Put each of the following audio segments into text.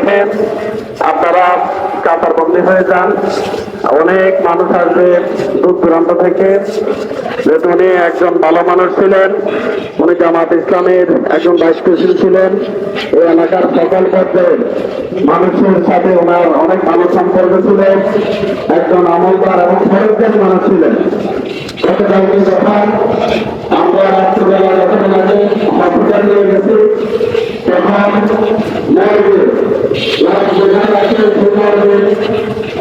দেখে আপনারা কাতারবন্দি হয়ে যান। অনেক মানুষ আসবে দূর দূরান্ত থেকে। যেহেতু উনি একজন ভালো মানুষ ছিলেন, উনি জামাত ইসলামের একজন ভাইস প্রেসিডেন্ট ছিলেন। এই এলাকার সকল পর্যায়ে মানুষের সাথে ওনার অনেক ভালো সম্পর্ক ছিল। একজন আমলদার এবং ফরজদার মানুষ ছিলেন। গতকালকে যখন আমরা রাত্রিবেলা যখন ওনাকে হসপিটাল নিয়ে গেছি, তখন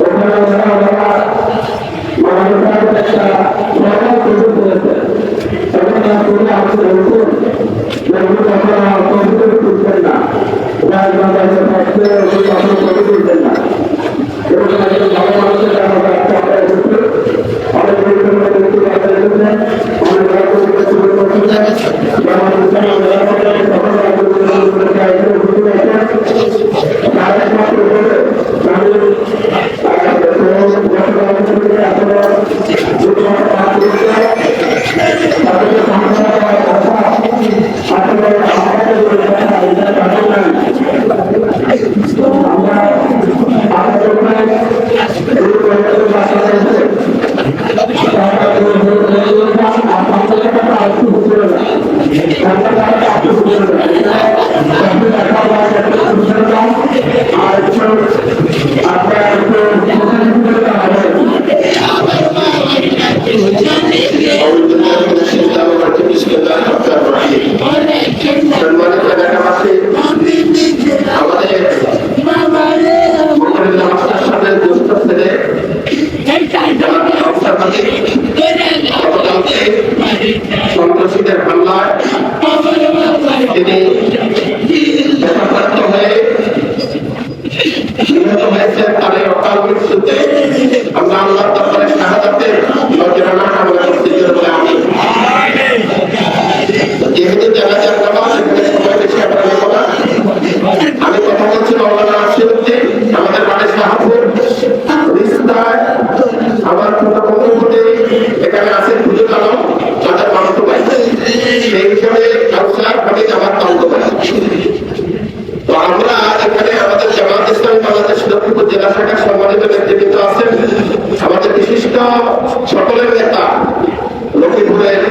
ওখানে ওনারা মানুষের একটা সরকার সুযোগ করেছে। তখন আপনি বলছেন যে উনি তখন কম্পিউটার তুলছেন না, থাকতে তখন ছবি তুলছেন না। এরকম একজন ভালো মানুষের অনেক সন্ত্রাসীদের হামলায় তিনি ব্যথাপ্রাপ্ত হয়ে নিহত হয়েছেন। তার এই অকাল মৃত্যুতে আমরা আল্লাহর দরবারে শাহাদাতের নজরানা কামনা করতেছি বলে আমি যেহেতু জানাজার নামাজ এখানে সময় বেশি আমরা নেব না। আমি কথা বলছি মৌলানা আশিরুদ্দিন, আমাদের বাড়ি শাহপুর রিস্তায়। আমার ছোট বন্ধু এখানে আছেন হুজুর আলম, তাদের মামতো ভাই, সেই হিসাবে কাউন্সিলর আমি আমার তন্ত্র ভাই। তো আমরা এখানে আমাদের জামাত ইসলামী বাংলাদেশ লক্ষ্মীপুর জেলা শাখার সম্মানিত নেতৃবৃন্দ আছেন, আমাদের বিশিষ্ট সকলের নেতা, লক্ষ্মীপুরের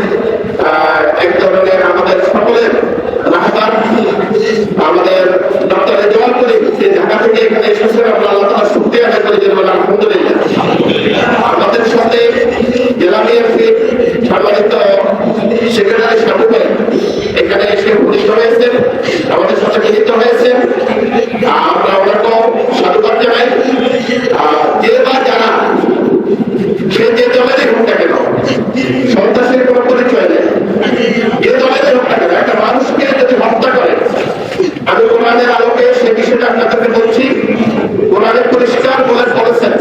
এক ধরনের আমাদের সকলের রাহবার আমাদের ডক্টর রেজাউল করিম, তিনি ঢাকা থেকে এখানে এসেছেন। আমরা আল্লাহ তাআলার শুকরিয়া আদায় করি যে আলহামদুলিল্লাহ। আমাদের সাথে জেলা বিএনপির সম্মানিত সেক্রেটারি সাহেব এখানে এসে উপস্থিত হয়েছেন, আমাদের সাথে মিলিত হয়েছেন। আমরা ওনাকেও সাধুবাদ জানাই। যে বা যারা সে যে দলেরই হোক না কেন, সন্ত্রাসের কোনো পরিচয় নেই। যে দলেরই হোক না কেন, একটা মানুষকে যদি হত্যা করে, আমি কোরআনের আলোকে সে বিষয়টা আপনাদেরকে বলছি। কোরআনে পরিষ্কার বলে বলেছেন,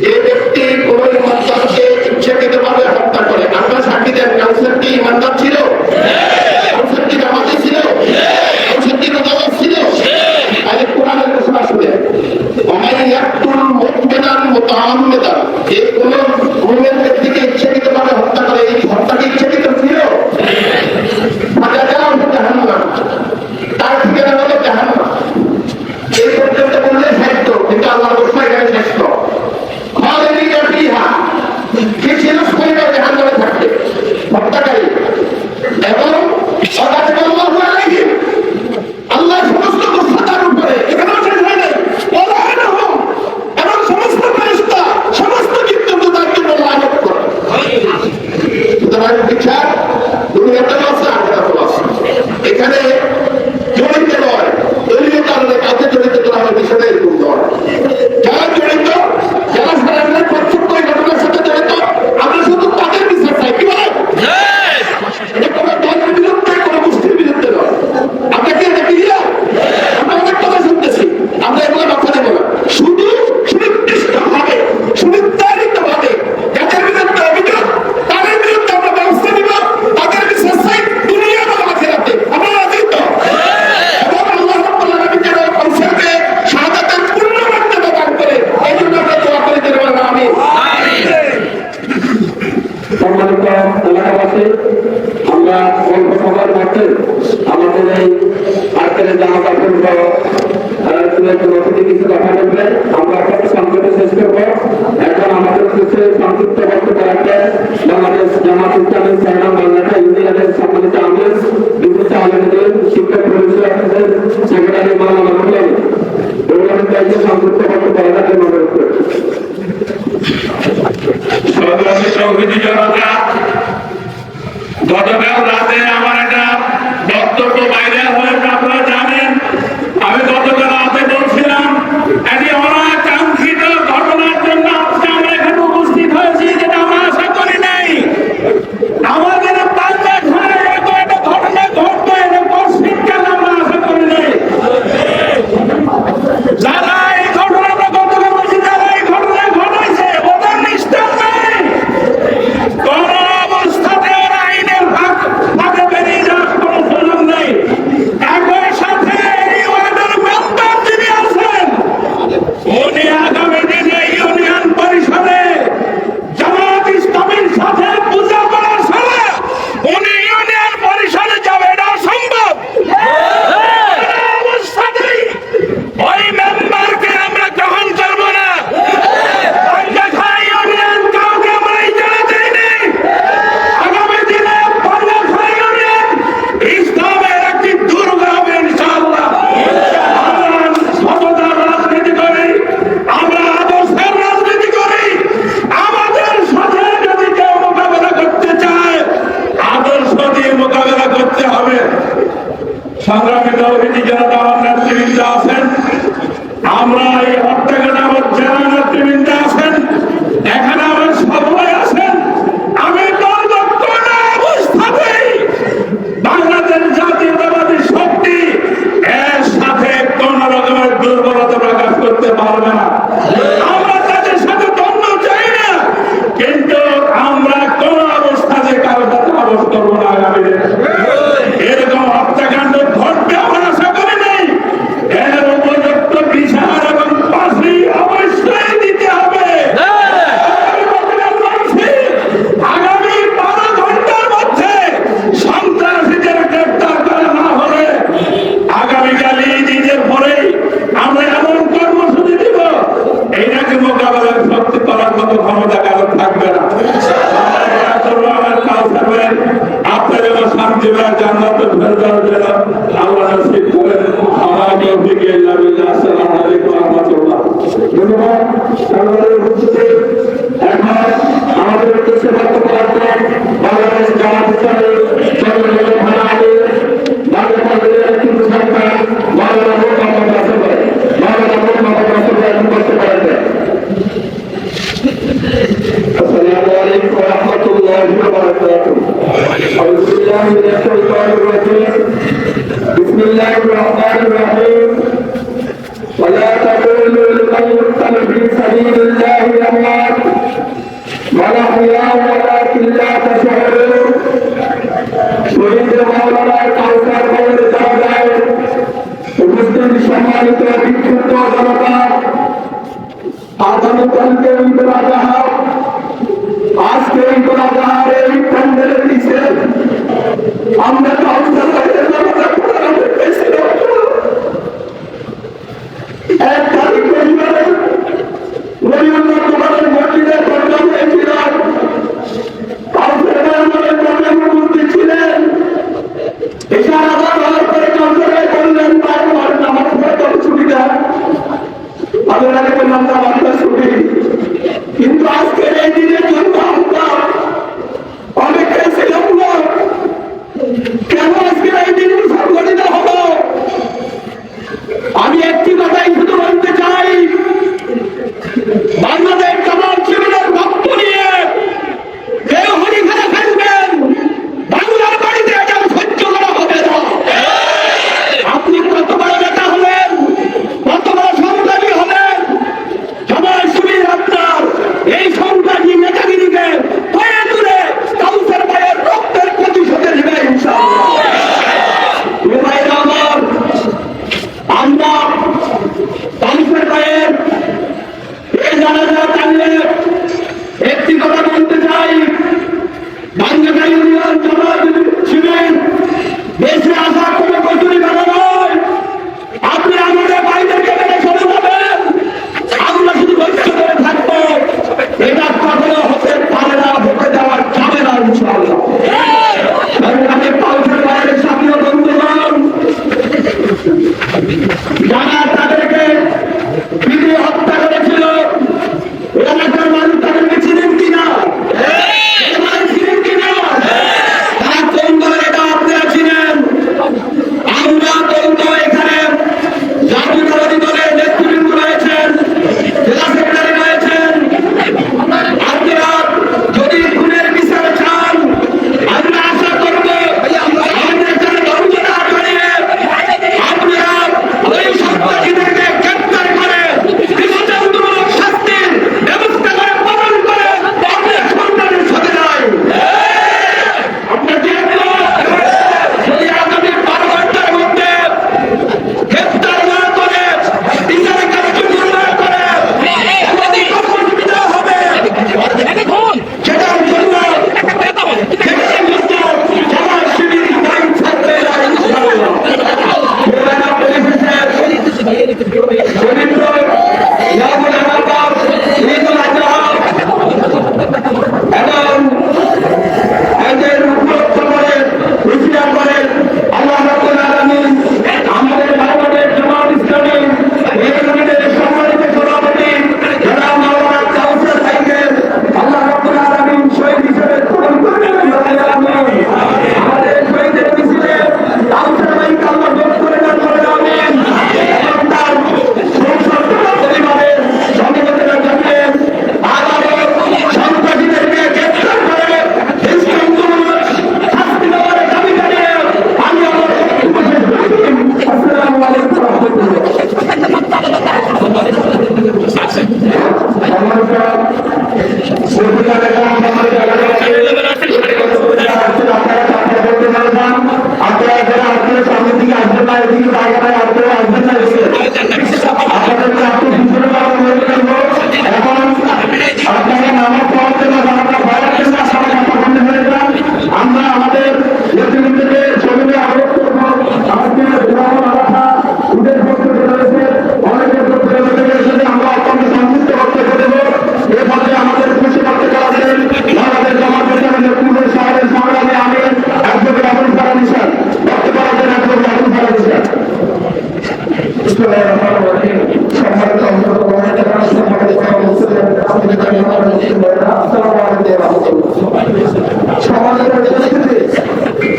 যে ব্যক্তি কোন ইমানদারকে ইচ্ছাকৃতভাবে হত্যা করে। আমরা সাক্ষী দেন, কাউন্সিলর কি ইমানদার ছিল? কাউন্সিলর কি জামাতি ছিল? কাউন্সিলর কি রোজাদার ছিল? আজ কোরআনের ঘোষণা শুনে যে কোন মুমিন ব্যক্তিকে ইচ্ছাকৃতভাবে হত্যা করে, এই হত্যাকে ইচ্ছাকৃত ছিল? তার ঠিকানা হলো জাহান্নাম। এই পর্যন্ত বললে শ্রেষ্ঠ, কিন্তু আল্লাহ ঘোষণা এখানে শ্রেষ্ঠ। কি ছিল? জাহান্নামে থাকবে হত্যাকারী। আমরা অল্প সময়ের মধ্যে আমাদের এই আজকের জামা কাপড় নথিতে কিছু কথা বলবে, আমরা একটা সংক্ষেপে শেষ করবো। এখন আমাদের কাছে সংক্ষিপ্ত বক্তব্য রাখবেন বাংলাদেশ জামাত ইসলামী চায়না বাংলাদেশ ইউনিয়নের সম্মানিত আমির বিদ্যুৎ আলমদের শিক্ষক পরিষদের সেক্রেটারি মাওলানা মোহাম্মদ ওনাদের দায়িত্বে সংক্ষিপ্ত বক্তব্য রাখার জন্য অনুরোধ করছি। গতকাল রাতে আমার একটা বক্তব্য ভাইরাল হয়েছে, আপনারা জানেন। আমি গতকাল রাতে বলছিলাম একটি অনাকাঙ্ক্ষিত ঘটনার জন্য আজকে আমরা এখানে উপস্থিত হয়েছি, যেটা আমরা আশা করি নাই। আমাদের বাংলাদেশে এরকম একটা ঘটনা ঘটবে এটা শীতকাল আমরা আশা করি নাই। যারা এই ঘটনাটা গতকাল বলছি, যারা এই ঘটনা ঘটাইছে ওদের নিষ্ঠা নাই। কোন অবস্থাতে ওরা আইনের ফাঁকে বেরিয়ে যাওয়ার কোনো সুযোগ নেই। একই সাথে এই ওয়ার্ডের মেম্বার যিনি আছেন, উনি আগামী দিনে ইউনিয়ন পরিষদে জামাত ইসলামীর সাথে পূজা করার ছাড়া উনি ইউনিয়ন পরিষদে যাবে, এটা অসম্ভব। অবস্থাতেই ওই মেম্বারকে আমরা গ্রহণ করব না। ইউনিয়ন কাউকে আমরা ইজারা দেইনি। আগামী দিনে ইউনিয়ন ইসলামের একটি দুর্গ হবে ইনশাআল্লাহ। আমরা সততার রাজনীতি করি, আমরা আদর্শের রাজনীতি করি। আমাদের সাথে যদি কেউ মোকাবেলা করতে চায়, আদর্শ দিয়ে মোকাবেলা করতে হবে। সংগ্রামী তৌহিদি জনতা আমার নেতৃবৃন্দ আছেন, আমরা এই হত্যাকাণ্ড আমার জেলা নেতৃবৃন্দ আছেন, এখানে আমার সবাই আছেন। আমি বলব কোন অবস্থাতেই বাংলাদেশ জাতীয়তাবাদী শক্তি এর সাথে কোন রকমের দুর্বলতা প্রকাশ করতে পারবে না। আমরা তাদের সাথে দ্বন্দ্ব চাই না, কিন্তু আমরা কোন অবস্থাতে কারো সাথে আপোষ করবো না। আগামী দিনে এরকম হত্যাকাণ্ড ঘটবে আমরা আশা করি নাই। এর উপযুক্ত বিচার এবং ফাঁসি অবশ্যই দিতে হবে। আগামী 12 ঘন্টার মধ্যে সন্ত্রাসীদের গ্রেপ্তার করা না হলে আগামীকাল ঈদের পরেই আমরা এমন কর্মসূচি দিব, এইটাকে মোকাবেলার শক্তি করার মতো ক্ষমতা কারো থাকবে না। আমার কাউসার আপনার যেন শান্তি জান্নাতের ফেরদার যেন আল্লাহ নসিব করেন। আমার তৌফিকে ইল্লা বিল্লাহ। আসসালামু আলাইকুম ওয়া রাহমাতুল্লাহ। ধন্যবাদ। আমাদের উপস্থিতি এখন আমাদের উদ্দেশ্যে বক্তব্য রাখবেন বাংলাদেশ জামাত ইসলামী চন্দ্রনগর থানা আমির বাংলাদেশের নেতৃত্ব সরকার মাওলানা মোহাম্মদ রাসেল ভাই। মাওলানা মোহাম্মদ রাসেল ভাই বক্তব্য রাখবেন। আসসালামু আলাইকুম ওয়া রাহমাতুল্লাহি ওয়া বারাকাতুহু। আউযু বিল্লাহি মিনাশ শাইতানির রাজীম। বিসমিল্লাহির রহমানির রহিম। ولا تقولوا لمن يقتل في سبيل الله اموات بل احياء ولكن لا تشعرون শহীদ মাওলানা কাউসার ভাইয়ের জায়গায় উপস্থিত সম্মানিত বিক্ষুব্ধ জনতা, আগামীকালকে ঈদুল আজহা, আজকে ঈদুল আজহার এই প্যান্ডেলের নিচে আমরা কাউসার ভাইয়ের জানাজা পড়ানো পেয়েছিলাম। এক তারিখ পরিবারে রবিউল্লাহ তোমাদের মসজিদে প্রোগ্রাম হয়েছিল। কাউসার ভাই আমাদের প্রোগ্রামে উপস্থিত ছিলেন। এছাড়া আবার করে কাউসার ভাই বললেন তাই আমার ছুটিটা আমি বললাম আমার ছুটি, কিন্তু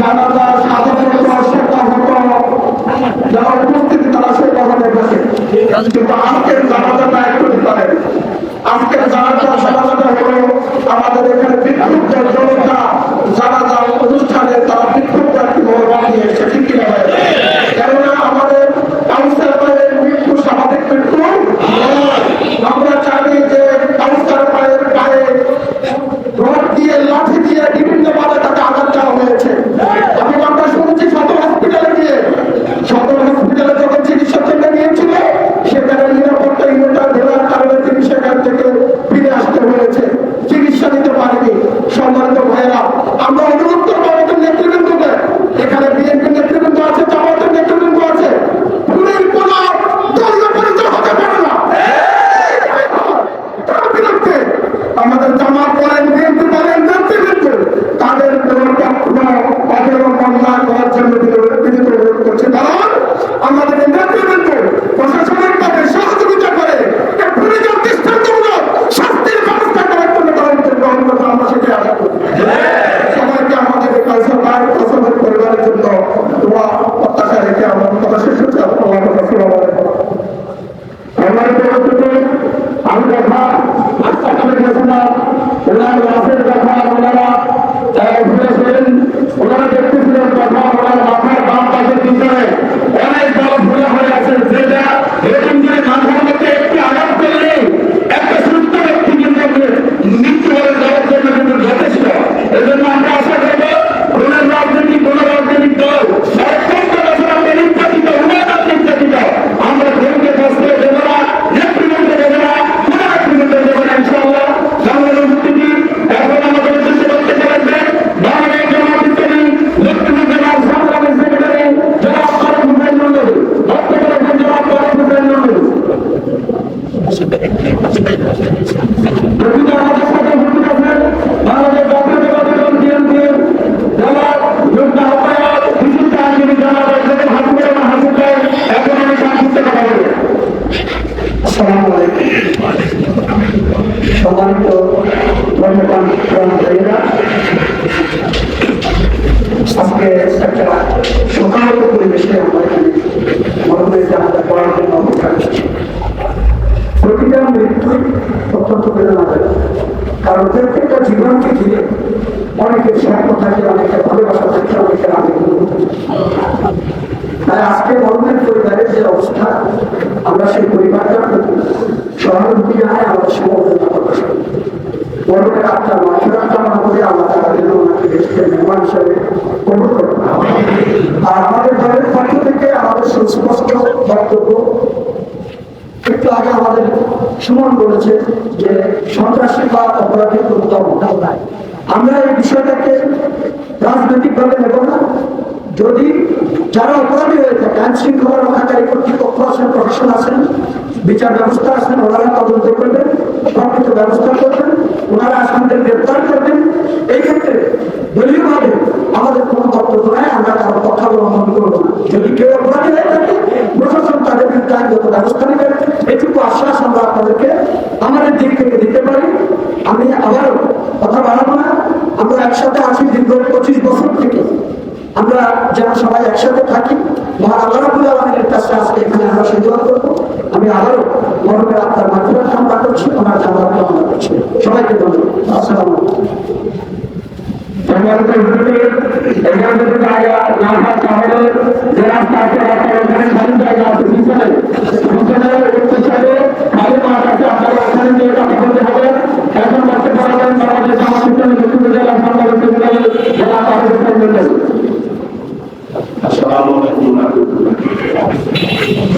জানাজা সাধারণত সেটা হতো যারা উপস্থিতি তারা সেটা হতে গেছে, কিন্তু আজকের জানাজাটা একটু পারেন। আজকের জানাজাটা হলো আমাদের এখানে বিক্ষুব্ধ জনতা জানাজা অনুষ্ঠানে তারা বিক্ষুব্ধ একটি মনোভাব নিয়ে এসেছে, ঠিক কিনা ভাই? কেননা আমাদের কাউন্সিলরের মৃত্যু স্বাভাবিক মৃত্যু। আমরা জানি যে কাউন্সিলরের পায়ে রড দিয়ে লাঠি দিয়ে বিভিন্ন ভাবে তাকে আঘাত দেওয়া হয়েছে এবং আমরা শুনছি সদর হসপিটালে যখন চিকিৎসার জন্য নিয়েছিল সেখানে নিরাপত্তাহীনতা ধরার কারণে তিনি সেখান থেকে ফিরে আসতে হয়েছে, চিকিৎসা নিতে পারেনি। সম্মানিত ভাইয়েরা, আমরা অনুরোধ করবো আমাদের নেতৃবৃন্দকে, এখানে বিএনপি নেতৃবৃন্দ আছে, জামাতের নেতৃবৃন্দ আছে, পুলিশ কোন দলীয় পরিচয় হতে পারে না। আমাদের জামাত বলেন, বিএনপি বলেন, নেতৃবৃন্দ তাদের অবলম্বন না করার জন্য তিনি অনুরোধ করছে। কারণ আমাদের নেতৃবৃন্দ প্রশাসনিকভাবে সহযোগিতা করে পুলিশের দৃষ্টান্তমূলক শাস্তির ব্যবস্থা করার জন্য গ্রহণ করতে আমরা সেটাই আশা করি। সবাইকে আমাদের কাউসার ভাই কাউসারের পরিবারের জন্য দোয়া প্রত্যাশা রেখে আমার কথা শেষ হচ্ছে। আমার আমি কথা আস্থা করে গেছিলাম, ওনার লাশের কথা ওনারা ঘুরেছিলেন, ওনারা দেখতেছিলেন কথা ওনার মাথার বাম পাশের পিছনে অনেক বড় ভুলে হয়ে আছে, যেটা এরকম করে মাথার মধ্যে একটি আঘাত করলে একটা সুস্থ ব্যক্তি কিন্তু মৃত্যুবরণ দেওয়ার জন্য কিন্তু যথেষ্ট। এজন্য আমরা আশা করবো কোন রাজনৈতিক দল অত্যন্ত বছর নির্যাতিত উন্নয়ন নির্যাতিত আমরা ধর্মকে কষ্ট দেবো না, নেতৃবৃন্দ দেবো না, কোন নেতৃবৃন্দ দেবো না। ইনশাআল্লাহ বাংলার উপস্থিতি এখন আমাদের উদ্দেশ্যে বক্তব্য রাখবেন বাংলাদেশ জামাত ইসলামী নেতৃবৃন্দের সংগ্রামী সেক্রেটারি জনাব ফারুক হোসেন মন্ডল, বক্তব্য রাখবেন জনাব ফারুক হোসেন মন্ডল। আমাদের সাথে উপস্থিত আছেন বাংলাদেশ জাতীয়তাবাদী দল বিএনপির জনাব যোদ্ধা আহ্বায়ক বিশিষ্ট আইনজীবী জনাব হাসিবুর হাসিব ভাই, এখন আমি সংক্ষিপ্ত কথা বলবো। আসসালামু আলাইকুম। সম্মানিত ধর্মপ্রাণীরা, আজকে একটা শোকাহত পরিবেশে আমরা এখানে মরণের জানাজা পড়ার জন্য অপেক্ষা করছি। প্রতিটা মৃত্যু অত্যন্ত বেদনাদায়ক, কারণ প্রত্যেকটা জীবনকে ঘিরে অনেকের স্বপ্ন থাকে, অনেকের ভালোবাসা থাকে, অনেকের আবেগ। তাই আজকে মরণের পরিবারের যে অবস্থা, আমরা সেই পরিবারটার প্রতি সহানুভূতি জানাই, আমাদের সমবেদনা প্রকাশ করি। মরণের আত্মার মাঠেরা কামনা করে আমরা তাদের ওনাকে দেশকে মেহমান হিসাবে কবুল করব। আর আমাদের দলের পক্ষ থেকে আমাদের সুস্পষ্ট বক্তব্য, একটু আগে আমাদের সুমন বলেছে যে সন্ত্রাসী বা অপরাধী কোনো দল নাই। আমরা এই বিষয়টাকে রাজনৈতিকভাবে নেব না। যদি যারা অপরাধী হয়ে থাকে, আইন শৃঙ্খলা রক্ষাকারী কর্তৃপক্ষ আছেন, প্রশাসন আছেন, বিচার ব্যবস্থা আছেন, ওনারা তদন্ত করবেন, প্রকৃত ব্যবস্থা করবেন, ওনারা আসামিদের গ্রেপ্তার করবেন। এই ক্ষেত্রে দলীয়ভাবে আমাদের কোনো বক্তব্য নাই, আমরা কারো কথা অবলম্বন করবো না। যদি কেউ অপরাধী হয়ে থাকে, প্রশাসন তাদের বিরুদ্ধে আইনগত ব্যবস্থা নেবেন, এটুকু আশ্বাস আমরা আপনাদেরকে আমাদের দিক থেকে দিতে পারি। আমি আবারও কথা বাড়াবো না, আমরা একসাথে আছি দীর্ঘ 25 বছর থেকে। আমরা যেন সবাই একসাথে থাকি, মহান আল্লাহ রাব্বুল আলামিনের কাছে আজকে এখানে আমরা সেই দোয়া করবো। আমি আবারও মরণের আত্মার মাগফিরাত কামনা করছি, ওনার জান্নাত কামনা করছি। সবাইকে ধন্যবাদ। আসসালামু আলাইকুম।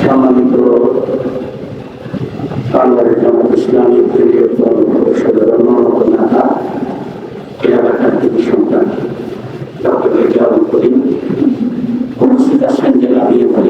সম্মানিত বাংলাদেশ জামাত ইসলামী সাধারণ নেতা, এলাকার কৃষি সন্তান ডক্টর রেজাউল করিম, উপস্থিত আছেন জেলা বিএনপি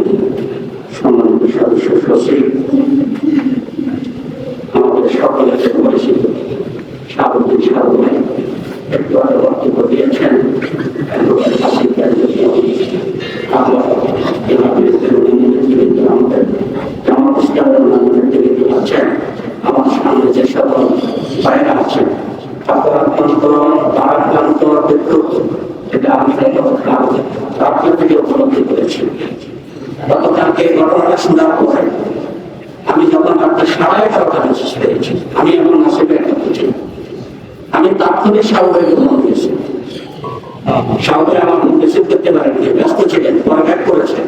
শোনার পরে আমি যখন আপনার 11:30 মেসেজ পেয়েছি, আমি এমন আসলে একটা বুঝি, আমি তাৎক্ষণিক সাউদে গ্রহণ দিয়েছি। সাউদে আমার মেসেজ করতে পারেনি, ব্যস্ত ছিলেন, পরে ব্যাক করেছেন।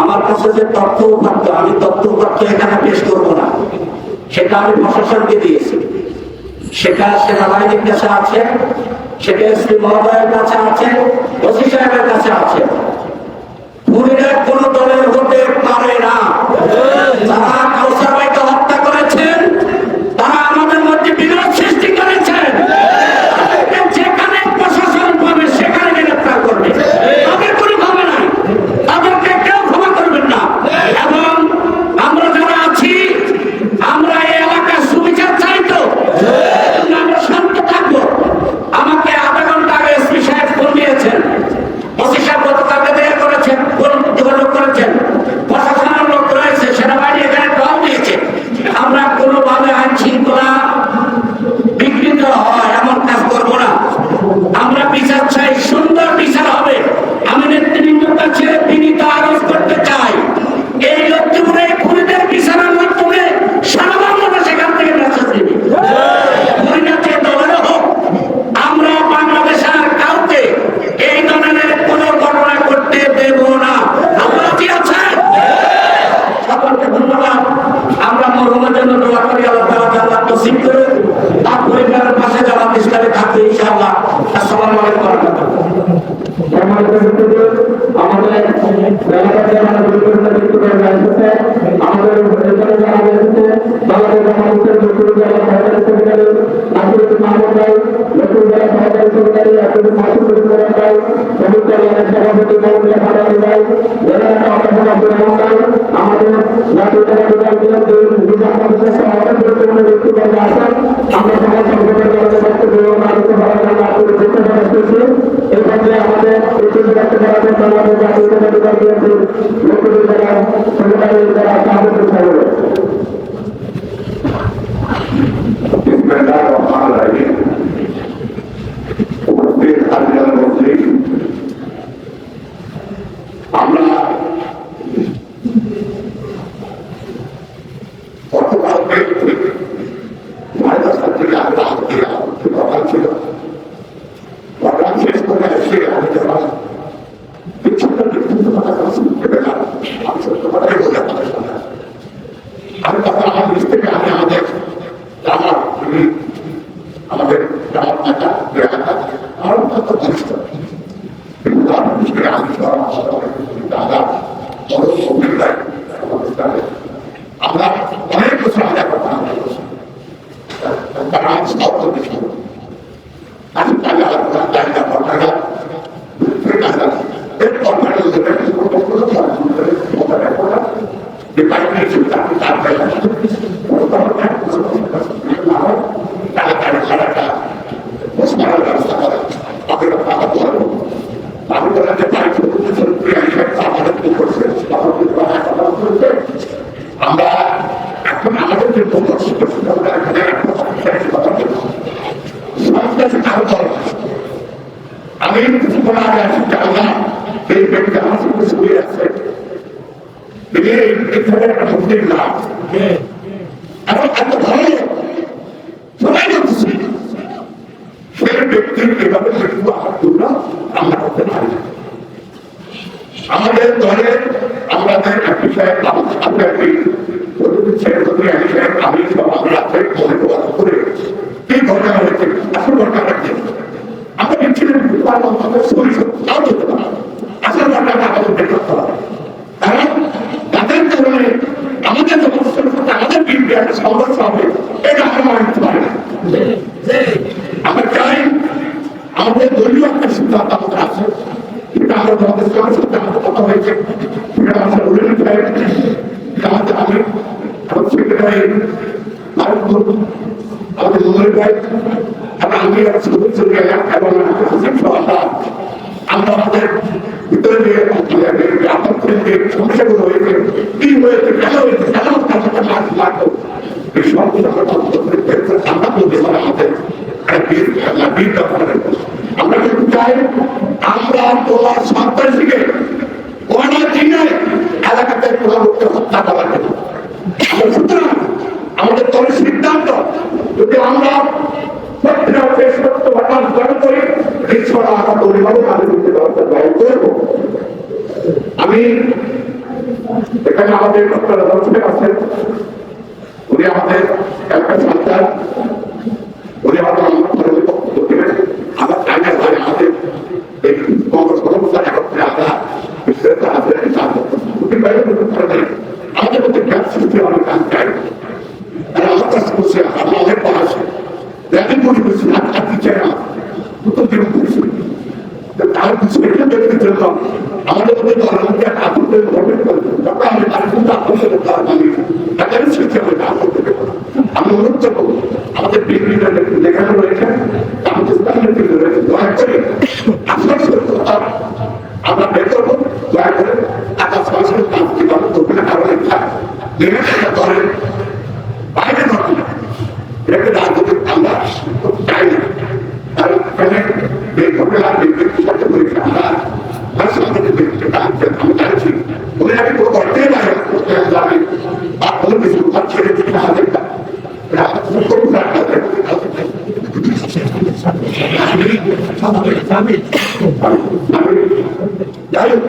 আমার কাছে যে তথ্য উপাত্ত, আমি তথ্য উপাত্ত এখানে পেশ করবো না, সেটা আমি প্রশাসনকে দিয়েছি। সেটা সেনাবাহিনীর কাছে আছে, সেটা এসপি মহোদয়ের কাছে আছে, ওসি সাহেবের কাছে আছে। খুনিরা কোন দলের হতে পারে না। যারা কাউসার ভাইকে হত্যা করেছেন, তারা আমাদের মধ্যে বিরোধ সৃষ্টি করেছেন। যেখানে প্রশাসন পাবে সেখানে গ্রেফতার করবে, তাদের কোনো ক্ষমা নাই, তাদেরকে কেউ ক্ষমা করবেন না। এবং আমরা যারা আছি, আমরা এই এলাকার সুবিচার চাই তো, আমরা শান্ত থাকবো। আমাকে আধা ঘন্টা আগে এসপি সাহেব ফোন দিয়েছেন, ওসি সাহেব গতকালকে দেখা করেছেন, যোগাযোগ করেছেন, প্রশাসনের লোক রয়েছে, সেনাবাহিনী এখানে টল দিয়েছে। আমরা কোনোভাবে আইন শৃঙ্খলা বিঘ্নিত হয় এমন কাজ করবো না। আমরা বিচার চাই, সুন্দর বিচার হবে। আমি নেতৃবৃন্দের কাছে বিনীত আরজ করতে চাই, এই লক্ষ্মীপুরে খুনিদের বিচারের মাধ্যমে সারা বাংলাদেশ এখান থেকে মেসেজ দিবি। খুনিরাতে দলেরও হোক, আমরা বাংলাদেশের কাউকে এই ধরনের কোন ঘটনা করতে দেব না। আপনারা কি আছেন? সকলকে ধন্যবাদ। আমরা মরহুমের জন্য দোয়া করি, আল্লাহ তাআলা জান্নাত নসিব করে তার পরিবারের পাশে জামাত ইসলামে থাকবে ইনশাআল্লাহ। আসসালামু আলাইকুম ওয়া রাহমাতুল্লাহ। আমাদের দলে আমাদের একটি সাহেব আপনার আমি আমরা করে এই ঘটনা হয়েছে, আসল ঘটনা হয়েছে আমাদের ছিলেন তাও যেতে পারে, আসল ঘটনাটা আমাদের বের করতে হবে। কারণ তাদের কারণে আমাদের সমস্যার সাথে আমাদের বিরুদ্ধে একটা সংঘর্ষ হবে, এটা আমরা মনে করতে পারি না। আমরা চাই আমাদের দলীয় একটা সিদ্ধান্ত আমাদের আছে, সেটা আমরা আমাদের সাথে আমাদের কথা হয়েছে, সেটা আমাদের উল্লেখ চাই, আমাদের আমি সেক্রেটারি আমাদের মনে ভাই এবং আমি এবং আমরা আমাদের ভিতরে যে যে সমস্যাগুলো হয়েছে, কি হয়েছে, কেন হয়েছে, কেন তার সাথে লাগতো, এই সব আমরা বলতে পারি আমাদের আমরা কিন্তু চাই আমরা তোমার সন্ত্রাসীকে ওখানে ঠিক নয় এলাকাতে কোনো লোককে হত্যা করার জন্য। সুতরাং আমাদের দলের সিদ্ধান্ত, যদি আমরা আমি এখানে আমাদের ডক্টর রহমান আছেন, উনি আমাদের এলাকার সরকার, উনি আমাদের আমার টাইমের ঘরে আমাদের এই কংগ্রেস কর্মচারী একত্রে আমরা আমাদের মধ্যে জ্ঞান সৃষ্টি অনেক গান চাই। আমার কাছে বসে আমি অনেক পড়াশোনা র্যাপিং করে বলছি আর কি চাই না উত্তর জীবন করছি তার কিছু এটা দেখতে চললাম আমাদের মধ্যে ধর্মকে আগুন করে গভর্নমেন্ট করে যখন আমি তার কিন্তু আগ্রহ করতে আমি তাদের সৃষ্টি হবে না করতে আমি অনুরোধ করবো আমাদের বিভিন্ন লেখানো রয়েছে আমাদের স্থানীয় রয়েছে দয়া করে আপনার কথা আমরা বের করবো দয়া করে আকাশ মানুষের কাজ কিভাবে করবে না কারণ একটা ধরেন বাইরে ধরবে না এটাকে রাজনৈতিক আমরা চাই না কারণ এখানে ঘটনা ব্যক্তির সাথে পরীক্ষা আমরা আমি চাইছি উনি আগে কোনো করতেই পারে যাবে আর কোনো কিছু ছেড়ে দিতে হবে যাই হোক